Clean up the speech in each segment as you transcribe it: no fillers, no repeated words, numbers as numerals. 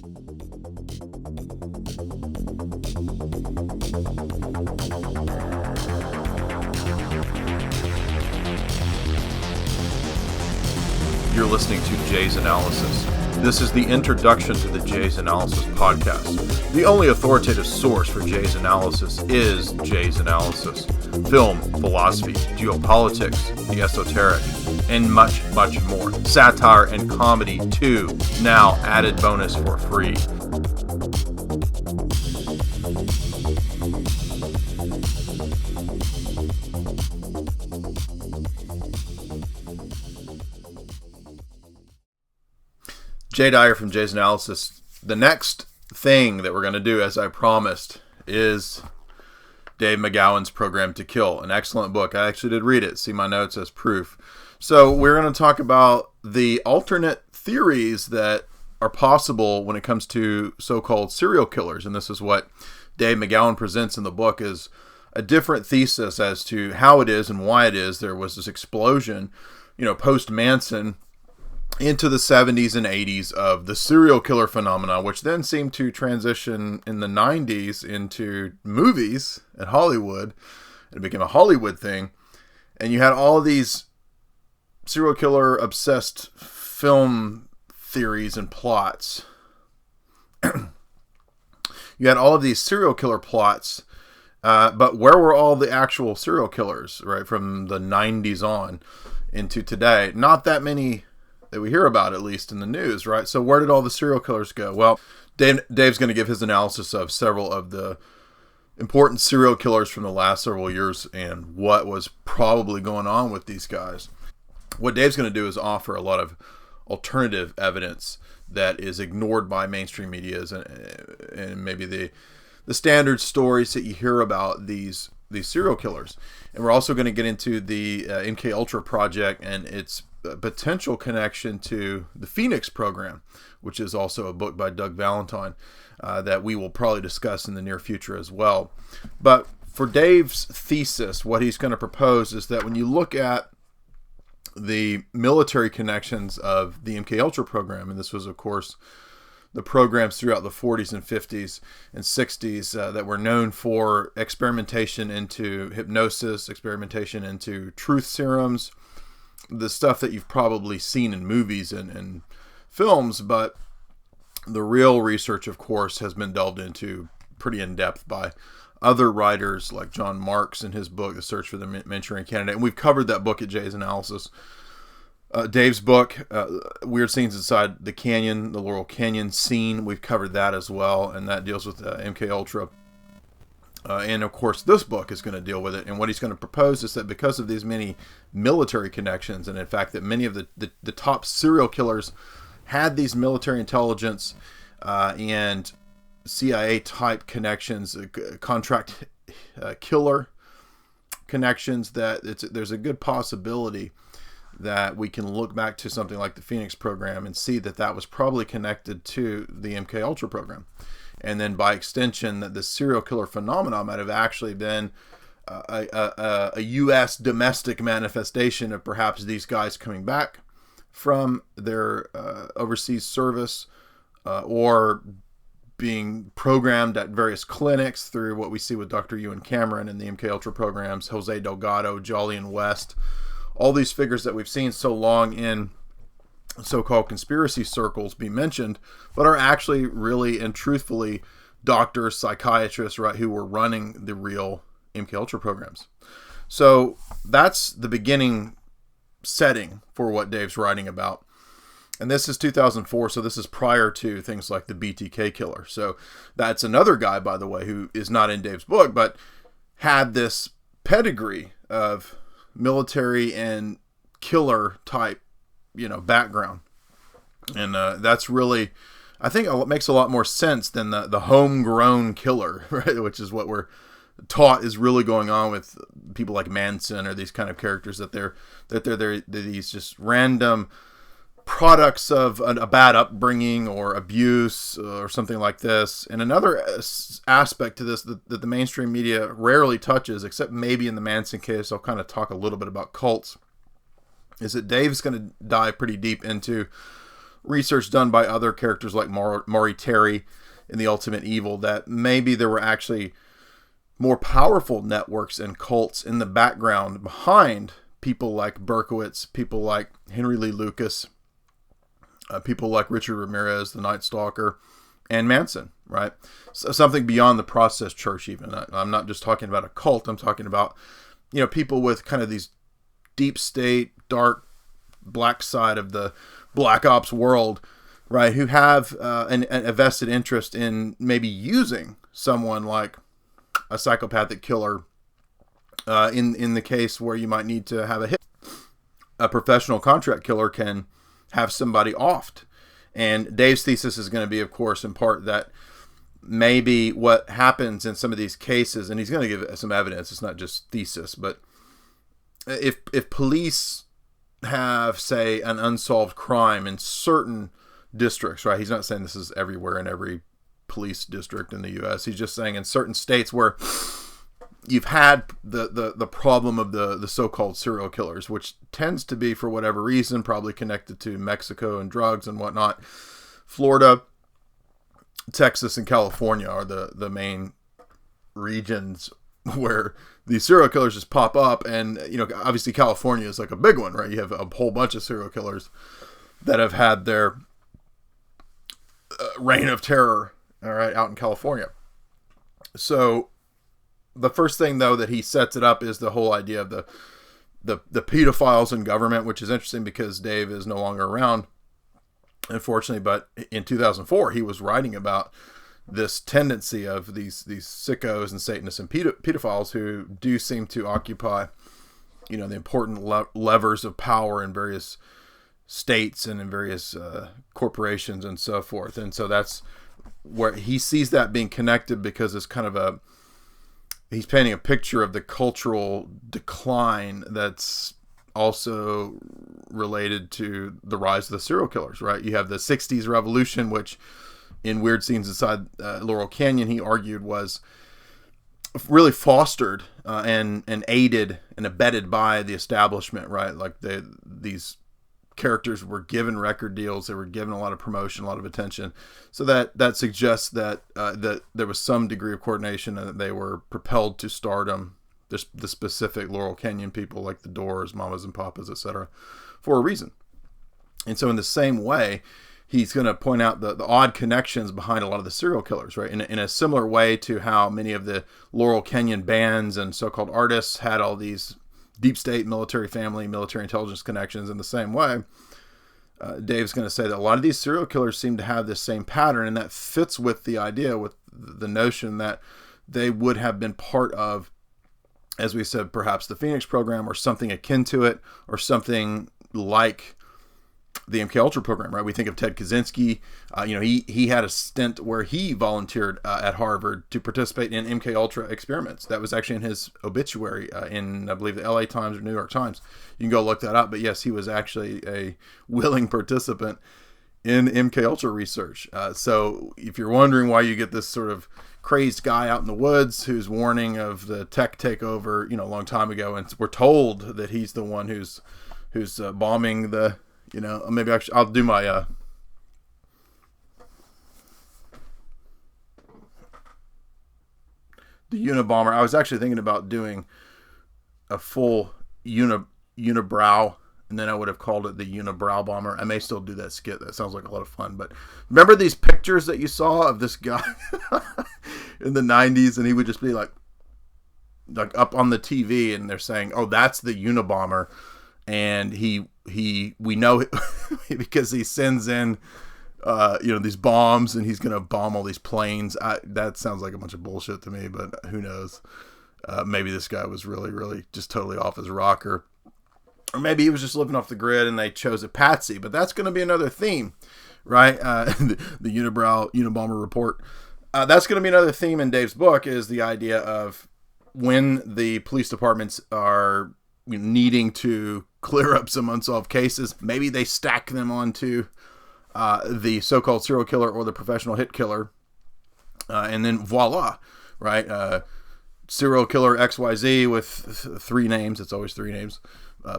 You're listening to Jay's Analysis. This is the introduction to the Jay's Analysis podcast. The only authoritative source for Jay's Analysis is Jay's Analysis. Film, philosophy, geopolitics, the esoteric, and much, much more. Satire and comedy too. Now added bonus for free. Jay Dyer from Jay's Analysis. The next thing that we're going to do, as I promised, is Dave McGowan's Program to Kill. An excellent book. I actually did read it. See my notes as proof. So we're going to talk about the alternate theories that are possible when it comes to so-called serial killers. And this is what Dave McGowan presents in the book, is a different thesis as to how it is and why it is there was this explosion, post-Manson, into the 70s and 80s of the serial killer phenomena, which then seemed to transition in the 90s into movies at Hollywood. It became a Hollywood thing. And you had all of these serial killer obsessed film theories and plots. You had all of these serial killer plots, but where were all the actual serial killers, right, from the 90s on into today? Not that many that we hear about, at least in the news, right? So where did all the serial killers go? Well, Dave's going to give his analysis of several of the important serial killers from the last several years and what was probably going on with these guys. What Dave's going to do is offer a lot of alternative evidence that is ignored by mainstream media and maybe the standard stories that you hear about these serial killers. And we're also going to get into the MKUltra project and its potential connection to the Phoenix program, which is also a book by Doug Valentine that we will probably discuss in the near future as well. But for Dave's thesis, what he's going to propose is that when you look at the military connections of the MKUltra program, and this was, of course, the programs throughout the 40s and 50s and 60s that were known for experimentation into hypnosis, experimentation into truth serums, the stuff that you've probably seen in movies and films, but the real research, of course, has been delved into pretty in depth by other writers like John Marks in his book, The Search for the Manchurian Candidate. And we've covered that book at Jay's Analysis. Dave's book, Weird Scenes Inside the Canyon, the Laurel Canyon scene, we've covered that as well, and that deals with MKUltra. And of course, this book is going to deal with it. And what he's going to propose is that because of these many military connections, and in fact that many of the top serial killers had these military intelligence and CIA type connections, contract killer connections, that there's a good possibility that we can look back to something like the Phoenix program and see that was probably connected to the MKUltra program. And then by extension, that the serial killer phenomenon might have actually been a U.S. domestic manifestation of perhaps these guys coming back from their overseas service or being programmed at various clinics through what we see with Dr. Ewan Cameron and the MKUltra programs, Jose Delgado, Jolly and West, all these figures that we've seen so long in so-called conspiracy circles be mentioned, but are actually really and truthfully doctors, psychiatrists, right, who were running the real MKUltra programs. So that's the beginning setting for what Dave's writing about. And this is 2004, so this is prior to things like the BTK killer. So that's another guy, by the way, who is not in Dave's book, but had this pedigree of military and killer type background. And that's really, I think it makes a lot more sense than the homegrown killer, right? Which is what we're taught is really going on with people like Manson or these kind of characters, that they're these just random products of a bad upbringing or abuse or something like this. And another aspect to this that the mainstream media rarely touches, except maybe in the Manson case, I'll kind of talk a little bit about cults, is that Dave's going to dive pretty deep into research done by other characters like Maury Terry in The Ultimate Evil, that maybe there were actually more powerful networks and cults in the background behind people like Berkowitz, people like Henry Lee Lucas, people like Richard Ramirez, the Night Stalker, and Manson, right? So something beyond the process church even. I'm not just talking about a cult. I'm talking about, people with kind of these deep state, dark, black side of the black ops world, right? Who have a vested interest in maybe using someone like a psychopathic killer in the case where you might need to have a hit. A professional contract killer can have somebody offed. And Dave's thesis is going to be, of course, in part that maybe what happens in some of these cases, and he's going to give some evidence, it's not just thesis, but if police have, say, an unsolved crime in certain districts, right? He's not saying this is everywhere in every police district in the U.S. He's just saying in certain states where you've had the problem of the so-called serial killers, which tends to be, for whatever reason, probably connected to Mexico and drugs and whatnot. Florida, Texas, and California are the main regions where these serial killers just pop up. And, obviously California is like a big one, right? You have a whole bunch of serial killers that have had their reign of terror, all right, out in California. So the first thing, though, that he sets it up is the whole idea of the pedophiles in government, which is interesting because Dave is no longer around, unfortunately. But in 2004, he was writing about this tendency of these sickos and Satanists and pedophiles who do seem to occupy, the important levers of power in various states and in various corporations and so forth. And so that's where he sees that being connected, because it's kind of he's painting a picture of the cultural decline that's also related to the rise of the serial killers, right? You have the 60s revolution, which in Weird Scenes Inside Laurel Canyon, he argued was really fostered and aided and abetted by the establishment, right? Like these characters were given record deals, they were given a lot of promotion, a lot of attention, so that suggests that there was some degree of coordination and that they were propelled to stardom, the specific Laurel Canyon people like the Doors, Mamas and Papas, etc., for a reason. And so in the same way, he's going to point out the odd connections behind a lot of the serial killers, right? In a similar way to how many of the Laurel Canyon bands and so-called artists had all these deep state military family, military intelligence connections. In the same way, Dave's going to say that a lot of these serial killers seem to have this same pattern, and that fits with the idea, with the notion that they would have been part of, as we said, perhaps the Phoenix program or something akin to it, or something like the MK Ultra program, right? We think of Ted Kaczynski. He had a stint where he volunteered at Harvard to participate in MK Ultra experiments. That was actually in his obituary in, I believe, the LA Times or New York Times. You can go look that up. But yes, he was actually a willing participant in MK Ultra research. So if you're wondering why you get this sort of crazed guy out in the woods who's warning of the tech takeover, a long time ago, and we're told that he's the one who's bombing the, maybe actually I'll do my the Unabomber. I was actually thinking about doing a full unibrow, and then I would have called it the Unibrow Bomber. I may still do that skit. That sounds like a lot of fun. But remember these pictures that you saw of this guy in the 90s, and he would just be like up on the TV, and they're saying, "Oh, that's the Unabomber," and we know because he sends in these bombs, and he's gonna bomb all these planes. That sounds like a bunch of bullshit to me, but who knows? Maybe this guy was really just totally off his rocker, or maybe he was just living off the grid and they chose a patsy. But that's going to be another theme, right? The Unabomber report. That's going to be another theme in Dave's book, is the idea of when the police departments are needing to clear up some unsolved cases, maybe they stack them onto the so-called serial killer or the professional hit killer, and then voila, right? Serial killer XYZ with three names. It's always three names.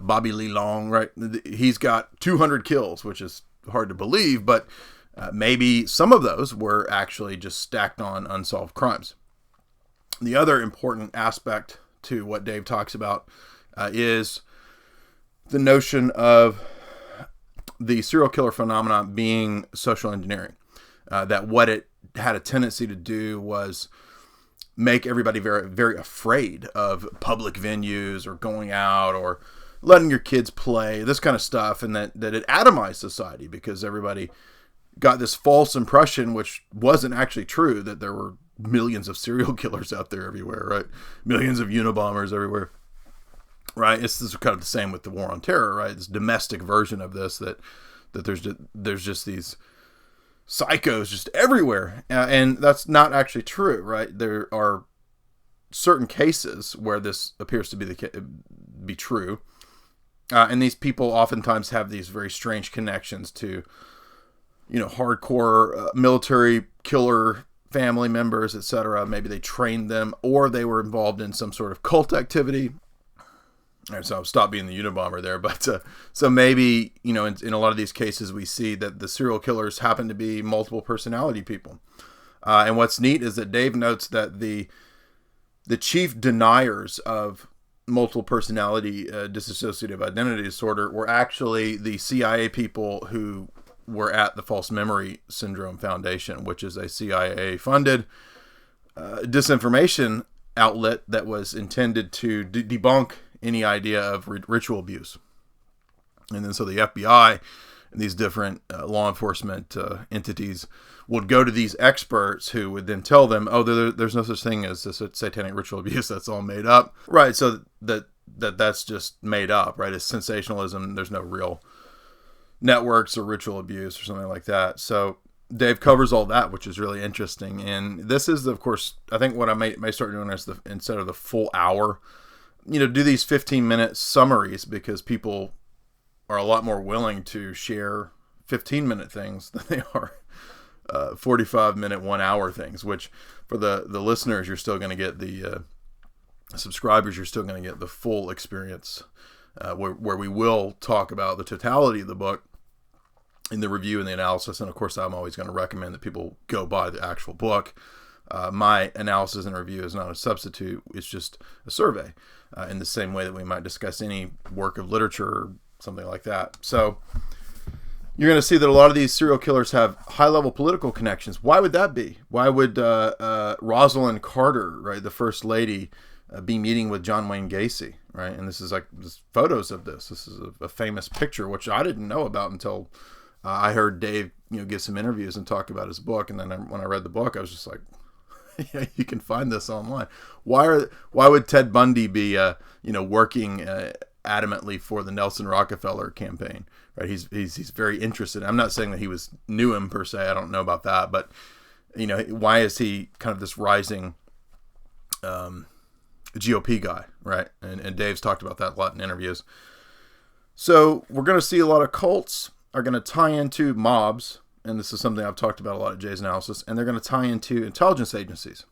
Bobby Lee Long, right? He's got 200 kills, which is hard to believe, but maybe some of those were actually just stacked on unsolved crimes. The other important aspect to what Dave talks about is the notion of the serial killer phenomenon being social engineering. That what it had a tendency to do was make everybody very, very afraid of public venues or going out or letting your kids play, this kind of stuff, and that it atomized society because everybody got this false impression, which wasn't actually true, that there were millions of serial killers out there everywhere, right? Millions of Unabombers everywhere, right? This is kind of the same with the war on terror, right? This domestic version of this, that there's just these sickos just everywhere, and that's not actually true, right? There are certain cases where this appears to be true, and these people oftentimes have these very strange connections to, hardcore military killer family members, etc. Maybe they trained them, or they were involved in some sort of cult activity. So I'll stop being the Unabomber there, but so maybe, in a lot of these cases we see that the serial killers happen to be multiple personality people. And what's neat is that Dave notes that the chief deniers of multiple personality dissociative identity disorder were actually the CIA people who were at the False Memory Syndrome Foundation, which is a CIA-funded disinformation outlet that was intended to debunk any idea of ritual abuse. And then so the FBI and these different law enforcement entities would go to these experts who would then tell them, oh, there's no such thing as this satanic ritual abuse. That's all made up. Right, so that's just made up, right? It's sensationalism. There's no real networks or ritual abuse or something like that. So Dave covers all that, which is really interesting. And this is, of course, I think what I may start doing is instead of the full hour, do these 15-minute summaries, because people are a lot more willing to share 15-minute things than they are 45-minute, 1 hour things, which for the listeners, you're still going to get the subscribers, you're still going to get the full experience where we will talk about the totality of the book in the review and the analysis. And of course, I'm always going to recommend that people go buy the actual book. My analysis and review is not a substitute. It's just a survey, in the same way that we might discuss any work of literature or something like that. So you're going to see that a lot of these serial killers have high-level political connections. Why would that be? Why would Rosalind Carter, right, the first lady, be meeting with John Wayne Gacy, right? And this is photos of this. This is a famous picture, which I didn't know about until I heard Dave, give some interviews and talk about his book. And then when I read the book, I was just like, yeah, you can find this online. Why would Ted Bundy be, working adamantly for the Nelson Rockefeller campaign, right? He's very interested. I'm not saying that he knew him per se. I don't know about that, but why is he kind of this rising GOP guy, right? And Dave's talked about that a lot in interviews. So we're going to see a lot of cults are going to tie into mobs. And this is something I've talked about a lot at Jay's analysis, and they're going to tie into intelligence agencies.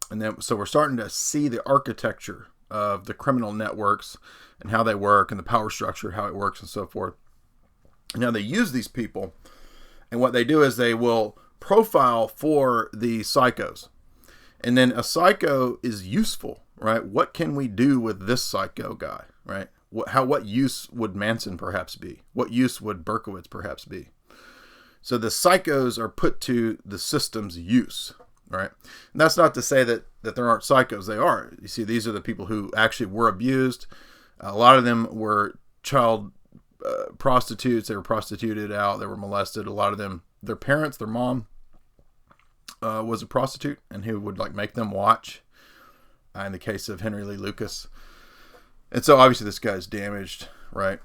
And then, so we're starting to see the architecture of the criminal networks and how they work, and the power structure, how it works, and so forth. And now they use these people, and what they do is they will profile for the psychos. And then a psycho is useful, right? What can we do with this psycho guy, right? What use would Manson perhaps be? What use would Berkowitz perhaps be? So the psychos are put to the system's use, right? And that's not to say that there aren't psychos. They are. You see, these are the people who actually were abused. A lot of them were child prostitutes. They were prostituted out. They were molested. A lot of them, their parents, their mom was a prostitute, and who would make them watch. In the case of Henry Lee Lucas. And so obviously this guy's damaged, right?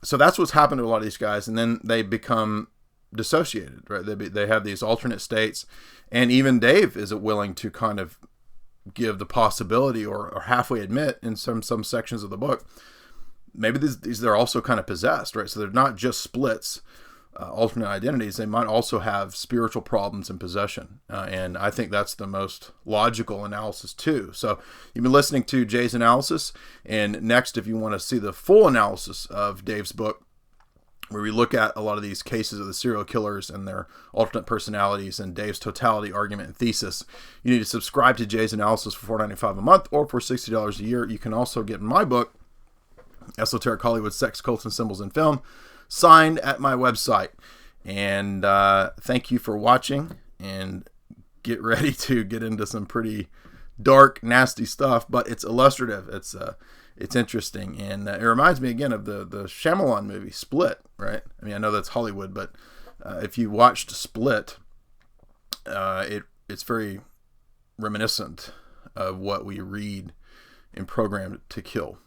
So that's what's happened to a lot of these guys. And then they become dissociated, right? They have these alternate states, and even Dave is willing to kind of give the possibility or halfway admit in some sections of the book, maybe these they're also kind of possessed, right? So they're not just splits, alternate identities. They might also have spiritual problems and possession, and I think that's the most logical analysis too. So you've been listening to Jay's analysis, and next, if you want to see the full analysis of Dave's book, where we look at a lot of these cases of the serial killers and their alternate personalities and Dave's totality argument and thesis. You need to subscribe to Jay's analysis for $4.95 a month or for $60 a year. You can also get my book, Esoteric Hollywood Sex, Cults, and Symbols in Film, signed at my website. And thank you for watching, and get ready to get into some pretty dark, nasty stuff, but it's illustrative. It's interesting, and it reminds me again of the Shyamalan movie Split, right? I mean, I know that's Hollywood, but if you watched Split, it's very reminiscent of what we read in Programmed to Kill.